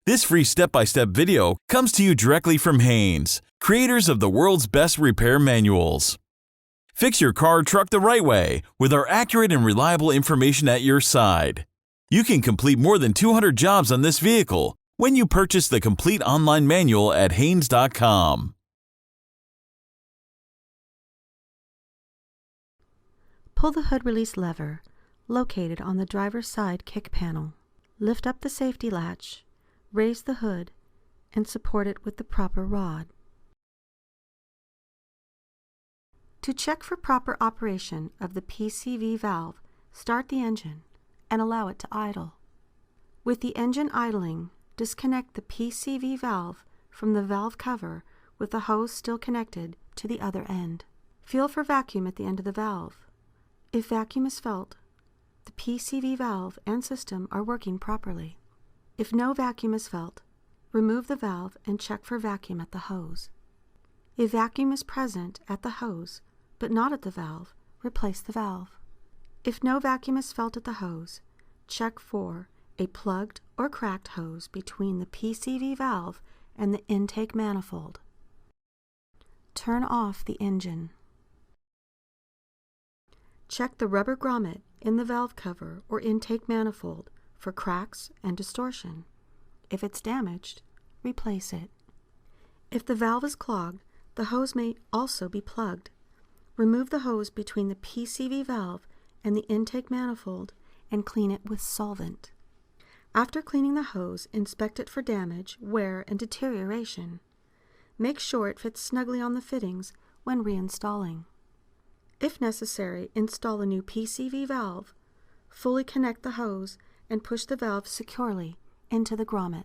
This free step-by-step video comes to you directly from Haynes, creators of the world's best repair manuals. Fix your car or truck the right way with our accurate and reliable information at your side. You can complete more than 200 jobs on this vehicle when you purchase the complete online manual at Haynes.com. Pull the hood release lever, located on the driver's side kick panel. Lift up the safety latch, raise the hood, and support it with the proper rod. To check for proper operation of the PCV valve, start the engine and allow it to idle. With the engine idling, disconnect the PCV valve from the valve cover with the hose still connected to the other end. Feel for vacuum at the end of the valve. If vacuum is felt, the PCV valve and system are working properly. If no vacuum is felt, remove the valve and check for vacuum at the hose. If vacuum is present at the hose but not at the valve, replace the valve. If no vacuum is felt at the hose, check for a plugged or cracked hose between the PCV valve and the intake manifold. Turn off the engine. Check the rubber grommet in the valve cover or intake manifold for cracks and distortion. If it's damaged, replace it. If the valve is clogged, the hose may also be plugged. Remove the hose between the PCV valve and the intake manifold and clean it with solvent. After cleaning the hose, inspect it for damage, wear, and deterioration. Make sure it fits snugly on the fittings when reinstalling. If necessary, install a new PCV valve, fully connect the hose, and push the valve securely into the grommet.